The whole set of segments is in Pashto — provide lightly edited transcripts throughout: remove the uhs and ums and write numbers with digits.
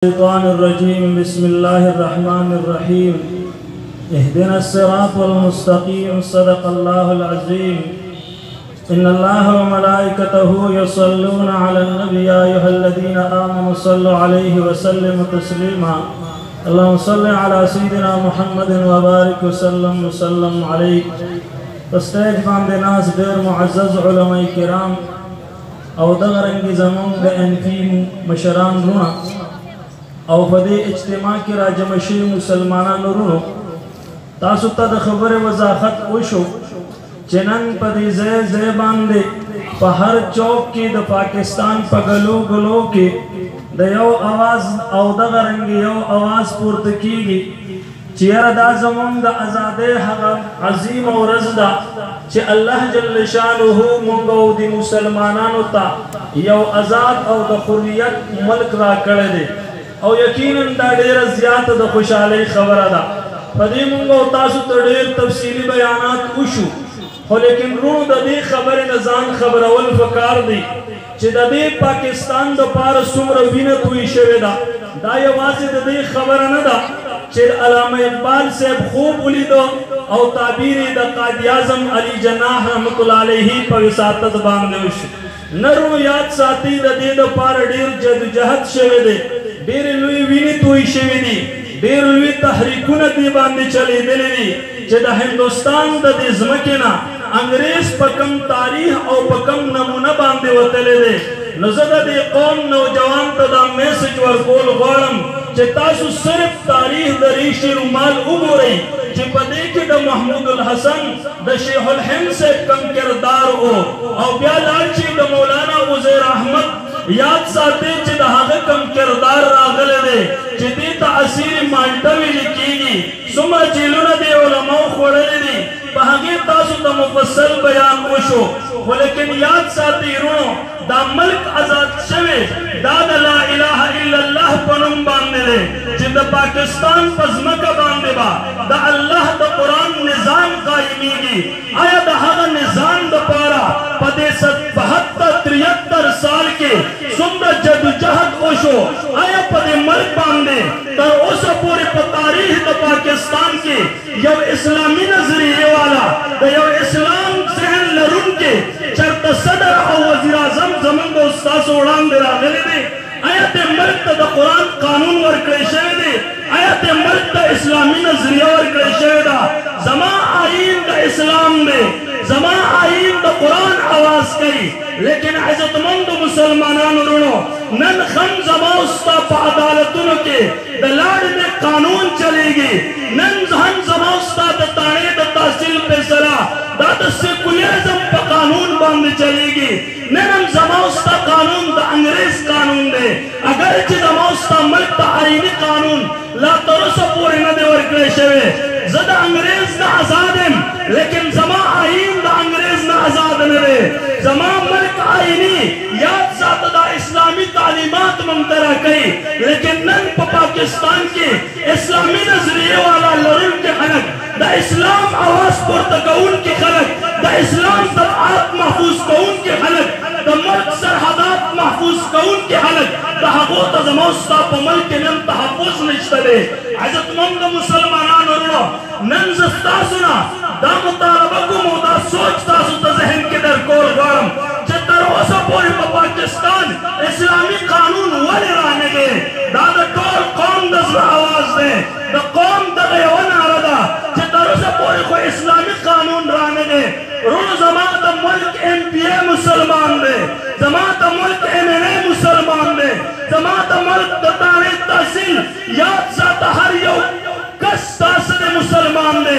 الشيطان الرجيم بسم الله الرحمن الرحيم اهدنا الصراط المستقيم صدق الله العظيم إن الله وملائكته يصلون على النبي يا أيها الذين آمنوا صلوا عليه وسلموا تسليما اللهم صل على سيدنا محمد وبارك وسلم عليه فاستيج باندې ناز ډېر معزز علماء کرام او دغه رنګ زمونږ د انفي مشران رونه او په دې اجتماع کې راجمع شوي مسلمانانو ورونو تاسو ته د خبرې وضاحت وشو چې نن په دې ځای باندې په هر چوک کې د پاکستان په ګلو ګلو کې د یو اواز او دغه رنګ یو اواز پورته کیږي چې یاره دا زمونږ د ازادۍ هغه عظیمه ورځ ده چې الله جل شانه موږ او د مسلمانانو ته یو آزاد او د حریت ملک راکړی دی او یقینا دا ډیره زیاته د خوشحالۍ خبره ده په دې موږ او تاسو ته ډېر تفصیلي بیانات وشو خو لیکن ورونو د دې خبرې نه ځان خبرول پکار دی چې د دې پاکستان دپاره څومره وینه توی شوې ده دا یوازې د دې خبره نه ده چې علامه اقبال صاحب خوب ولیدو او تعبیر د قائد اعظم علی جناح رحمت الله علیه په وساطت باندې وشو نرونو یاد ساتي د دې دپاره ډېر جدوجهد شوی دی ډېر لوی وینې توی شوي دي ډېر لوی تحریکونه دې باندې چلیدلي دي چې د هندوستان د دې ځمکې نه انګریز په کم تاریخ او په کم نمونه باندې وتلی دی نو زه د دې قوم نوجوان ته دا میسج ورکول غواړم چې تاسو صرف تاریخ د ریش رومال وګورئ چې په دې کې د محمود الحسن د شیخ الهند صاحب کم کردار او بیا لاړ چې د مولانا عزیر احمد یاد ساتي چې د هغه کم کردار راغلی دی چې دې ته اسیر مالټه ویل کېږي څومره جیلونه دې علماو خوړلي دي په هغې تاسو ته مفصل بیان وشو خو لیکن یاد ساتئ ورونو دا ملک آزاد شوی دا د لا اله الا الله په نوم باندې دی چې د پاکستان په ځمکه باندې به د الله د قرآن نظام قایمیږي آیا د هغه نظام دپاره په دې 72-73 سال کې څومره جدوجهد وشو آیا په دې ملک باندې تر اوسه پورې په تاریخ د پاکستان کې یو اسلامي نظریې والا د یو اسلام ذهن لرونکی چېرته صدر او وزیر اعظم زموږ د استاسو وړاندې راغلی دی آیا دې ملک ته د قرآن قانون ورکړی شوی دی آیا دې ملک ته اسلامي نظریه ورکړی شوې ده زما آئین د اسلام دی زما آئین د قرآن آواز کوي لیکن عزتمند مسلمانانو ورونو نن هم زما ستا په عدالتونو کې د لاړې قانون چلیږي نن هم زما ستا د تاڼې د تحصیل فیصله دا د سیکولرزم په قانون باندې چلیږي نن هم زما ستا قانون د انګریز قانون دی اگر چې زما ستا ملک ته آئیني قانون لا تر اوسه پورې نه دی ورکړی شوی زه د انګریز نه آزاد یم لیکن زما آئین د انګریز نه آزاد نه دی زما ملک آئیني یاد ساته دا اسلامي تعلیمات موږ ته راکوي لیکن نن په پاکستان کې اسلامي نظریې والا لرونکي خلک د اسلام اواز پورته کوونکي خلک د اسلام طبعات محفوظ کوونکي خلک د ملک سرحدات محفوظ کوونکي خلک د هغو ته زما ستا په ملک کې نن تحفظ نشته دی عزتمند مسلمانانو ورونو نن زه ستاسو نه دا مطالبه کوم او دا سوچ تاسو ته ذهن کې درکول غواړم چې تر اوسه پورې په پاکستان اسلامي قانون ولې رانغی دا د ټول قوم د زړه اواز دی د قوم دغه یوه ناره ده چې تر اوسه پورې خو اسلامي قانون رانغی ورونو زما د ملک MPA مسلمان دی زما د ملک MNA مسلمان دی زما د ملک د تاڼې تحصیل یاد ساته هر یو کس تاسو د مسلمان دی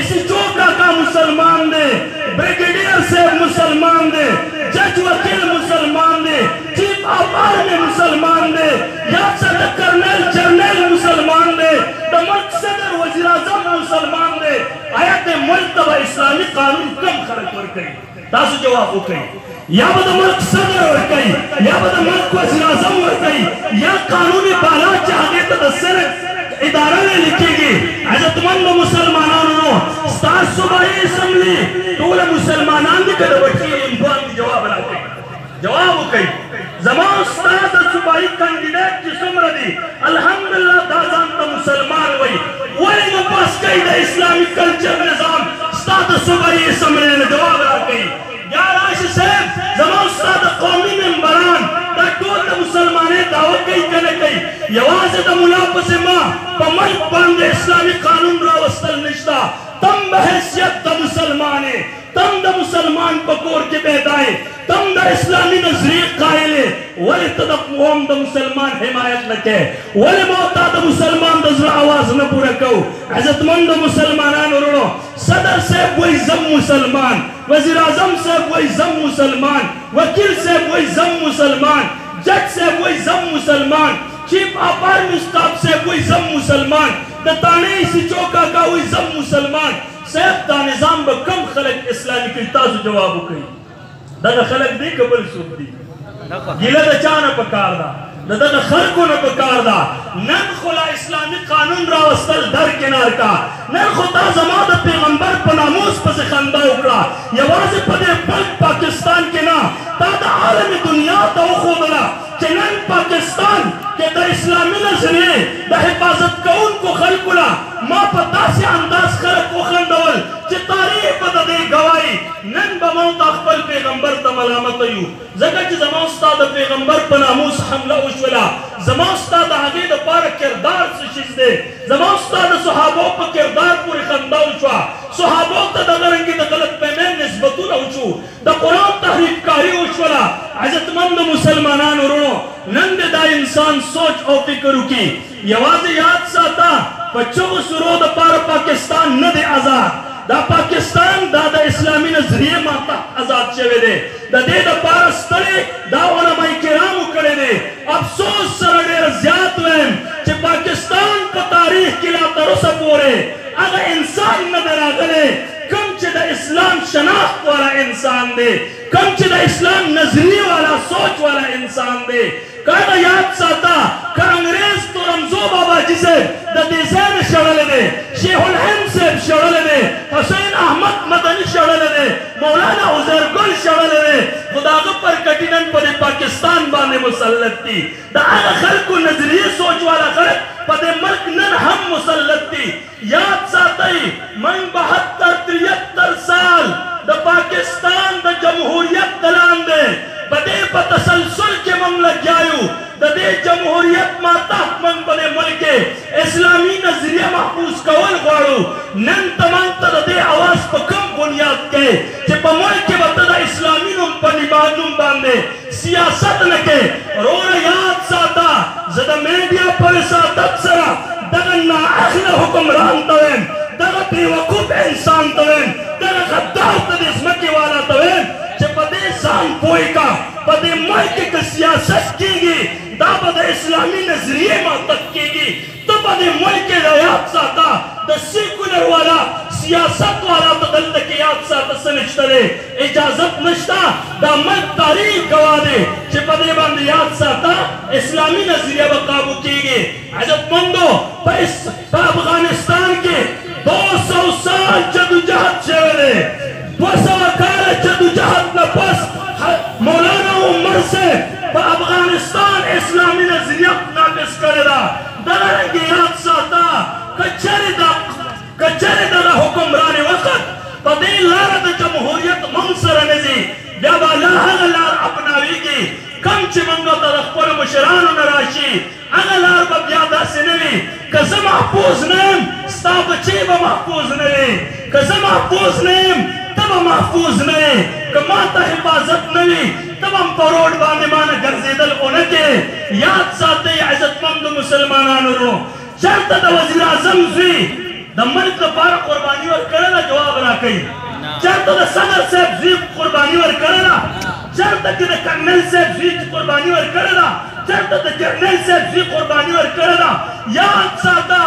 SHO کاکا مسلمان دی بریگیډیر صاحب مسلمان دی جج وکیل مسلمان دی چیف آف آرمی مسلمان دی یاد ساته کرنل جرنل مسلمان دی د ملک صدر وزیر اعظم مسلمان دی آیا د ملک ته به اسلامي قانون کم خلک ورکوي تاسو جواب وکړئ یا به د ملک صدر ورکوي یا به د ملک وزیر اعظم ورکوي یا قانوني بالا چې هغې ته د سنټ اداره ویل کېږي عزتمندو مسلمانانو ستا صوبایي اسمبلي ټوله مسلمانان دي که د وکیل امبان دي جواب راکوي جواب وکړئ زما ستا د صوبایي کاندیډیټ چې څومره دي الحمدللہ دازان تا مسلمان وی ولی نپاس کئی دا اسلامی کلچر نظام استاد صبحی اسمبلی نے جواب را کئی یا راش صاحب زمان استاد قومی ممبران دا کول دا مسلمانے دعوت کئی کنے کئی یواز دا ملاپس ما پا ملک باندے اسلامی قانون را وستل نشتا تم بحیثیت دا مسلمانے تم دا مسلمان پکور کے بیدائے تم دا اسلامی نظریق قائلے ولی تدق قوم دا مسلمان حمایت لکے ولی موتا دا مسلمان دا ذرا آواز نہ پورا کو عزت مند مسلمانان رڑو صدر صاحب وہی زم مسلمان وزیر اعظم صاحب وہی زم مسلمان وکیل صاحب وہی زم مسلمان جج صاحب وہی زم مسلمان چیف آف آرمی سٹاف صاحب وہی زم مسلمان دا تانے سی چوکا کا وہی زم مسلمان صاحب دا نظام با کم خلق اسلامی کی تازو جوابو کئی دا خلق دی قبل سوک دی گیلہ دا چانا پکار دا دا خلقو نا پکار دا نن خلا اسلامی قانون را وستل در کنار کا نن خدا زمان دا پیغمبر پناموس پس خندہ اکڑا یواز پدے ملک پاکستان کے نا تا دا عالم دنیا تا خودنا چنن پاکستان کہ دا اسلامی نظریے دا حفاظت کون کو خلقنا ما پتا سے انداز خلق کو خندول چی تاریخ پتا دے گوائی نن بموت اخبر پیغمبر تا ملامت ایو زکر چی زمان استاد پیغمبر پناموس حملہ اوشولا زمان استاد آگے دا پارا کردار سشیز دے زمان استاد صحابوں پا کردار پوری خندہ اوشوا صحابوں تا دا غرنگی دا غلط پیمین نسبتو اوشو دا قرآن تحریف کاری اوشولا عزت مند مسلمانان رونو نند دا انسان سوچ او فکرو کی یواز یاد ساتا پچھو سرو دا پارا پاکستان ند آزاد دا پاکستان دا دا اسلامی نظریے ماتا آزاد شوے دے دا دے دا پارا ستڑے دا علماء کرامو کرے دے افسوس سرڈے رزیات ویم چے پاکستان پا تاریخ کلا ترسا پورے اگا انسان ندر آگلے کم چے دا اسلام شناخت والا انسان دے کم چے دا اسلام نظریے والا سوچ والا انسان دے کہنا یاد ساتا کہ انگریز تو رمزو بابا جسے دا دیزین شڑلے دے شیخ الحم سے شڑلے دے حسین احمد مدنی شڑلے دے مولانا عزیر گل شڑلے دے خدا پر کٹینن پر پاکستان بانے مسلط تھی دا آگا خلق و نظریہ سوچ والا خلق پدے ملک نن ہم مسلط تھی یاد ساتائی من 72-73 سال دا پاکستان دا جمہوریت دلان دے بدے پا تسلسل کے مملک جایو دا دے جمہوریت ما تحت من بنے ملکے اسلامی نظریہ محفوظ کول غوارو نن تمام تا دا دے آواز پا کم بنیاد کے چے پا ملکے بتا دا اسلامی نم پا نم باندے سیاست نکے رونا یاد ساتا زدہ میڈیا پر ساتت سرا دغنا اخلا حکمران توین دغا بیوقوف انسان توین دغا خدار تدیس مکی والا توین چے پدے سان پوئی کا پدے ملک کی سیاست کی گی دا پدے اسلامی نظریے ماتک کی گی تو پدے ملک کی یاد ساتا دا سیکولر والا سیاست والا تدلت کی یاد ساتا سنشترے اجازت نشتا دا ملک تاریخ گوا دے چے پدے باندے یاد ساتا اسلامی نظریہ بقابو کی گی عزت مندو پا افغانستان کے 200 سال جدوجہد شوے دے 200 کال جدوجہد نپس مولانا عمر سے پا افغانستان اسلامی نظریت ناقص کرے دا درنگی یاد ساتا کچھر دا حکمرانی وقت پا دے لارد جمہوریت منصر نزی جب اللہ لار اپناوی کی کم چی منگو تا دخپر مشرانو نراشی اگلار با بیادا سنوی کزا محفوظ نیم ستا بچے با محفوظ نوی کزا محفوظ نیم تبا محفوظ نوی کماتا حفاظت نوی تبا پروڑ بانے مانا گرزیدل اونکے یاد ساتے عزت مند مسلمانانو رو چرتا دا وزیر اعظم زوی دا ملک دا پارا قربانی ور کرنا جواب را کئی چرتا دا صدر صاحب زوی قربانی ور کرنا چرتا کہ دا کرنل صاحب زوی قربانی ور کرنا چرتا دا جرنل صاحب زوی قربانی ور کرنا یاد ساتا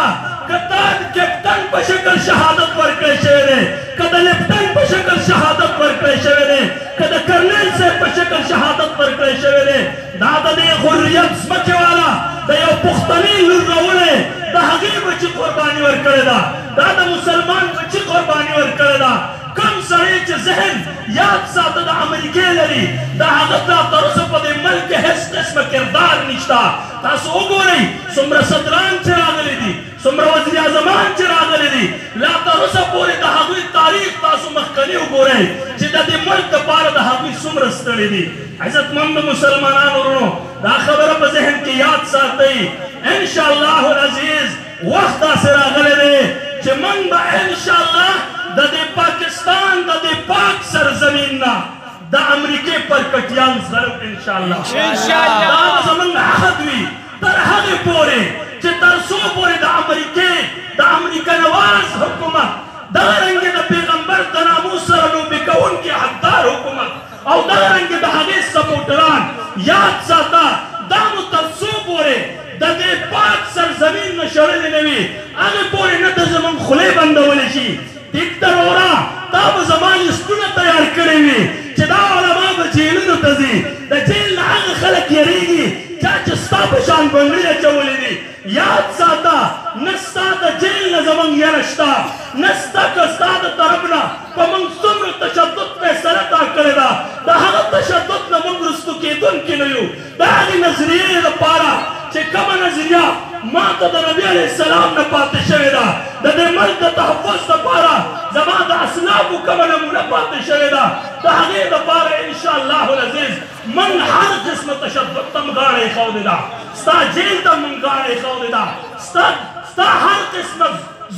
کتان کپتن پشکل شہادت ور کرے شوئے دے کدا لپتن پشکل شہادت ور کرے شوئے دے کدا کرنل صاحب پشکل شہادت ور کرے شوئے دے دادا دے غریت سمچے والا دا یو پختنی لر روڑے دا حقیب بچی قربانی ور کرے دا دادا مسلمان بچی قربانی ور کرے دا کم سریچ ذہن یاد ساتا دا امریکے لری دا حقیقتا ترس پا دے ملک حس قسم کردار نشتا تاسو وګورئ څومره صدران چې راغلي دي څومره وزیر اعظمان چې راغلي دي لا تر اوسه پورې د هغوی تاریخ تاسو مخکني وګورئ چې د دې ملک دپاره د هغوی څومره ستړي دي عزتمند مسلمانانو ورونو دا خبره په ذهن کې یاد ساتئ انشاءالله العزیز وخت داسې راغلی دی چې موږ به انشاءالله د دې پاکستان د دې پاک سرزمین نه د امریکې پر کټیان ضرب انشاءالله دا به زموږ عهد وي تر هغې پورې چې تر څو پورې د امریکې د امریکا نواز حکومت دغه رنګې د پیغمبر د ناموس سره لوبې کوونکي حقدار حکومت او دغه رنګې د هغې سپورټران یاد ساته دا نو تر څو پورې د دې پاک سرزمین نه شړلې نه وي هغې پورې نه ته زموږ خولې بندولی شي ټیک ده وروره تا به زما لسټونه تیار کړي وي چې دا علما به جیلونو ته ځي د جیل نه هغه خلک یریږي چا چې ستا په شان بنګړي اچولي دي یاد ساته نه ستا د جیل نه زموږ یره شته نه ستا که ستا د طرف نه په موږ څومره تشدد فیصله تا کړې ده د هغه تشدد نه موږ رستو کېدونکي نه یو د هغې نظریې لپاره چې کومه نظریه ما ته د نبي علیه السلام نه پاتې شوې ده د دې ملک د تحفظ لپاره زما د اسلافو کومه نمونه پاتې شوې ده د هغې لپاره انشاءالله العزیز من هر قسمه تشدد ته م غاړه ایښودې ده ستا جیل ته موږ غاړه ایښودې ده ستا هر قسمه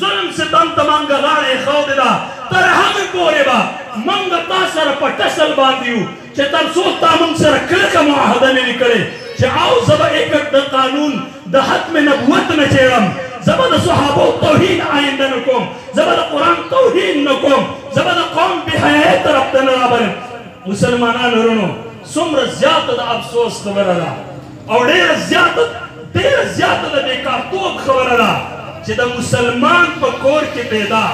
ظلم ستم ته موږ غاړه ایښودې ده تر هغې پورې به موږ تا سره په ټسل باندې یو چې تر څو تا موږ سره کلکه معاهده نه وي کړې چې او زه به ایکټ د قانون د ختم نبوت نه چیړم زه به د صحابو توهین آینده نه کوم زه به د قرآن توهین نه کوم زه به د قوم بېحیایۍ طرف ته نه رابلم مسلمانانو ورونو څومره زیاته د افسوس خبره ده او ډېره زیاته د بېکارتوب خبره ده چې د مسلمان په کور کې پیدا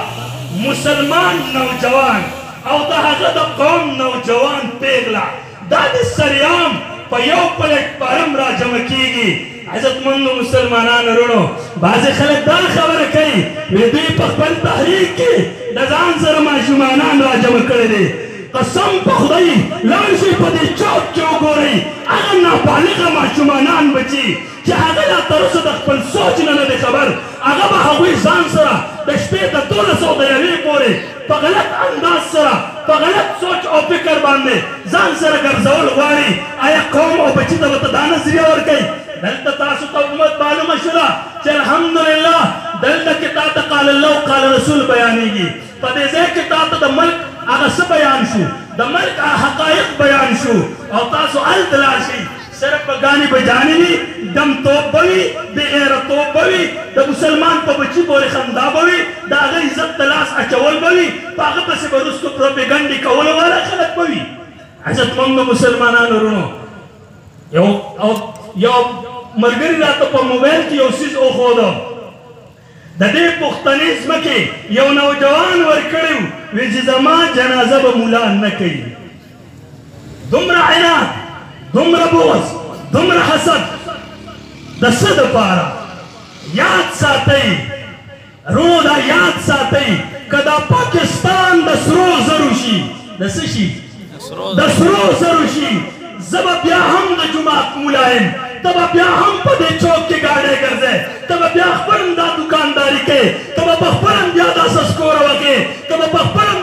مسلمان نوجوان او د هغه د قوم نوجوان پیغله دا د سریام په یو پلیټ فارم را جمع کیږي عزتمندو مسلمانانو ورونو بعضې خلک دا خبره کوي وی دوی په خپل تحریک کې د ځان سره ماشومانان را جمع کړي دي قسم په خدای لاړ شئ په دې چوک کې وګورئ هغه نابالغه ماشومانان بچي چې هغه لا تر اوسه د خپل سوچ نه نه دی خبر هغه به هغوی ځان سره د شپې د 1201 پورې په غلط انداز سره په غلط سوچ او فکر باندې ځان سره ګرځول غواړي آیا قوم او بچي ته ورته دا نظریه ورکوي دلته تاسو ته امت معلومه شوه چې الحمدلله دلته کې تا ته قال الله قال رسول بیانېږي په دې ځای کې تا ته د ملک هغه څه بیان شو د ملک حقایق بیان شو او تاسو هلته لاړ شئ صرف به ګانې بجانې وي دم توپ به وي بېغیرتوب به وي د مسلمان په بچي پورې خندا به وي د هغه عزت ته لاس اچول به وي په هغه پسې به وروستو پروپیګنډې کولو والا خلک به وي عزتمندو مسلمانانو ورونو یو ملګري راته په موبایل کې یو څیز وښوده د دې پښتنې ځمکې یو نوجوان ورکړی و وی چې زما جنازه به ملا نه کوي دومره عناد دومره بغض دومره حسد د څه دپاره یاد ساتئ رونو دا یاد ساتئ که دا پاکستان د سرو زرو شي د څه شي د سرو زرو شي زه به بیا هم د جومات مولا یم ته به بیا هم په دې چوک کې ګاډی ګرځې ته به بیا خپل هم دا دوکانداري کوې ته به په خپل هم بیا دا سسکوره وکړې ته به په خپل هم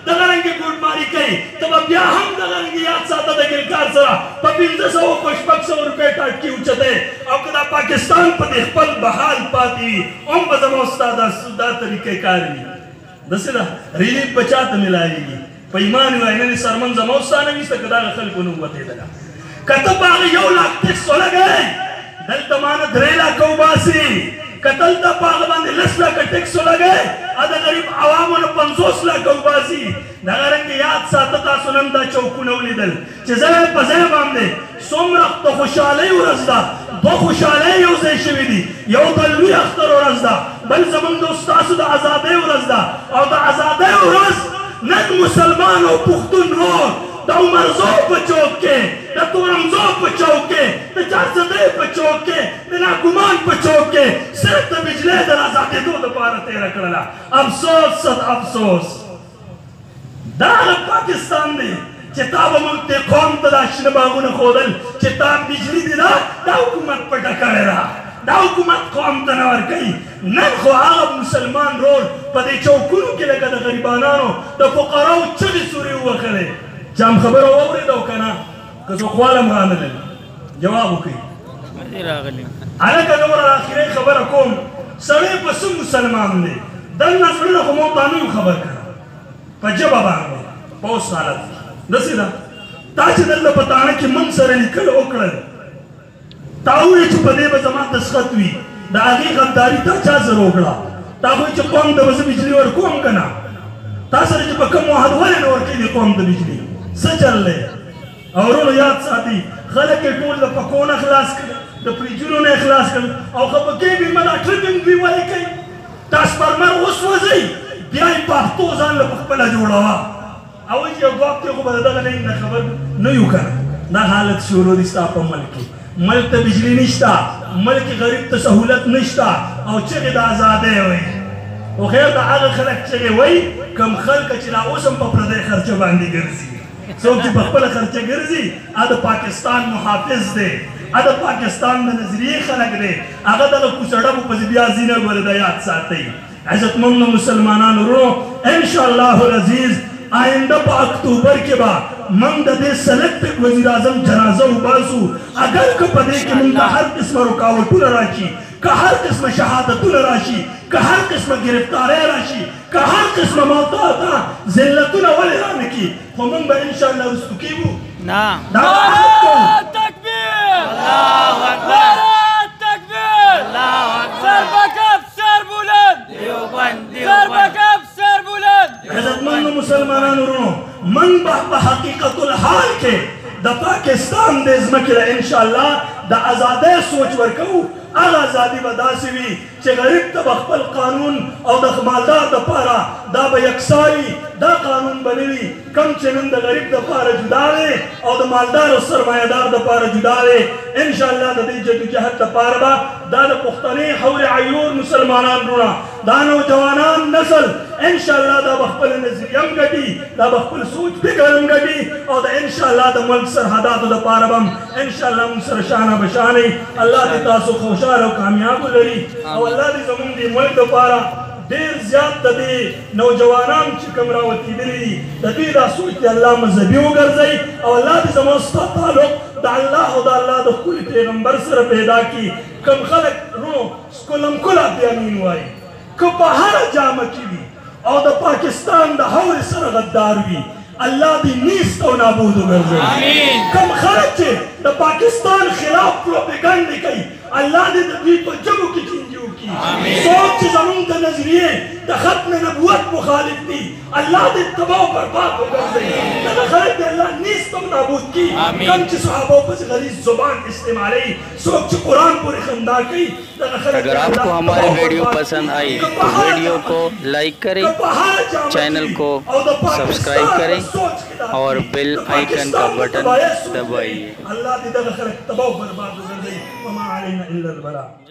دغه رنګې ګوډماري کوې ته به بیا هم دغه رنګې یاد ساته د ګلکار سره په 1500 په 600 روپۍ ټاټکي اوچتې او که دا پاکستان په دې خپل بحال پاتې وي هم به زما ستا دا طریقې کار وي داسې ده ریلیف به چا ته میلاوېږي په ایمان وایي نن سرمن زما ستا نه ویسته که دغه خلکو نه ووتېدله که ته په هغه 1 لاک ټکس ولګئ دلته ما نه 3 لاکه وباسي که دلته په هغه باندې 10 لاکه ټکس ولګئ د غریب عوامو نه 50 لاکه وباسي دغه رنګې یاد ساته تاسو نن دا چوکونه ولیدل چې ځای په ځای باندې څومره د خوشحالۍ ورځ ده 2 خوشحالۍ یو ځای شوي دي یو د لوی اختر ورځ ده بل زموږ د ستاسو د ازادۍ ورځ ده او د ازادۍ ورځ نن مسلمان او پښتون رور د عمرزو په چوک کې د تورمزو په چوک کې د چارسدۍ په چوک کې د ناګمان په چوک کې صرف د بجلۍ د رازادېدو دپاره تېره کړله افسوس صد افسوس دا هغه پاکستان دی چې تا به موږ ته قوم ته دا شنه باغونه ښودل چې تا بجلي دي دا حکومت پټه کړې ده دا حکومت قوم ته نه ورکوي نن خو هغه مسلمان رول په دې چوکونو کې لکه د غریبانانو د فقراو چغې سورې ووهلې چې هم خبره واورېده او که نه که څوک خوالم رانلل جواب وکړي هلکه نوره اخري خبره کوم سړی په څه مسلمان دی دننه زړونه خو مو تا نه یم خبر کړه په ژبه باندې په اوس حالت کې داسې ده تا چې دلته په تاڼه کې من سره لیکل وکړل تا وویل چې په دې به زما دسخط وي د هغې غداري تا چا سره وکړه تا خو چې قوم ته به زه بجلي ورکوم که نه تا سره چې په کوم واحد ولې نه ورکوي دې قوم ته بجلي څه چل دی او ورونو یاد ساتي خلک یې ټول د پکو نه خلاص کړل د فریجونو نه یې خلاص کړل او خفه کېږي ما دا ټریپینګ دوی ولې کوي ټرانسفارمر وسوځئ بیا یې پښتو ځان له پخپله جوړوه او چې یو دوه هفتې خو به د دغه نه خبر نه یو که نه دا حالت شروع دي ستا په ملک کې ملک ته بجلی نشته ملک غریب ته سهولت نشته او چغې د ازادۍ وایي خو خیر د هغه خلک چغې وایي کم خلکه چې لا اوس هم په پردی خرچه باندې ګرځي څوک چې په خپله خرچه ګرځي هغه د پاکستان محافظ دی هغه د پاکستان د نظریې خلک دی هغه دغه کوڅه په بیا ځینه ګوره د یاد ساتئ عزتمند مسلمانانو ورونو انشاءالله العزیز آئنده په اکتوبر کې به موږ د دې سلیکټډ وزیر اعظم جنازه وباسو اگر که په دې کې موږ ته هر قسمه رکاوټونه راشي که هر قسمه شهادتونه راشي که هر قسمه گرفتاری راشي که هر قسمه موضوعات ذلتونه ولې رانه کړي خو موږ به انشاءالله رستو کېږو دا تکبیر الله اکبر تکبیر الله اکبر سر بکف سر بلند دیوبند سر بکف سر بلند عزتمند مسلمانانو ورونو من په حقیقت الحال کې د پاکستان د ځمکې له انشاءالله د ازادۍ سوچ ورکوو هغه ازادي به داسې وي چې غریب ته به خپل قانون او د مالدار دپاره دا به یکسا وي دا قانون به نه وي کوم چې نن د غریب دپاره جدا دی او د مالدار او سرمایهدار دپاره جدا دی انشاءالله د دې جدوجهد دپاره به دا د پښتنې حور عیور مسلمانان وروڼه دا نوجوانان نسل انشاءالله دا به خپل نظریه هم ګټي دا به خپل سوچ فکر هم ګټي او د انشاءالله د ملک سرحداتو دپاره به هم انشاءالله موږ سره شانه بشانئ الله دې تاسو خوشحاله او کامیاب ولري او الله دې زموږ دې ملک دپاره ډېر زیات د دې نوجوانان چې کوم راوتېدلي دي د دوی دا سوچ دې الله مذهبي وګرځئ او الله دې زموږ ستا تعلق د الله او د الله د ښکلي پیغمبر سره پیدا کړي کوم خلک ورونو کلم کله بیامین وایي که په هره جامه کې وي او د پاکستان د هورې سره غدار وي الله دې نیست او نابود وګرځوي کوم خلک چې د پاکستان خلاف پروپیګنډې کوي الله دې د دوی په ژبو کې چینجي وکړي څوک چې زموږ د نظریې د ختم نبوت مخالف دي الله دې تباه او برباد وګرځوي دغه خلک دې الله نیست او نابود کړي کوم چې صحابو پسې غلیظ زبان استعمالوي څوک چې قرآن پورې خندا کوي دغه خلک اگر آپ کو ہماری ویڈیو پسند آئی تو ویڈیو کو لائک کریں چینل کو سبسکرائب کریں اور بیل آئیکن کا بٹن دبائیے اللہ دې دغه خلک تباه او برباد وګرځوي وما علینا الا البلاغ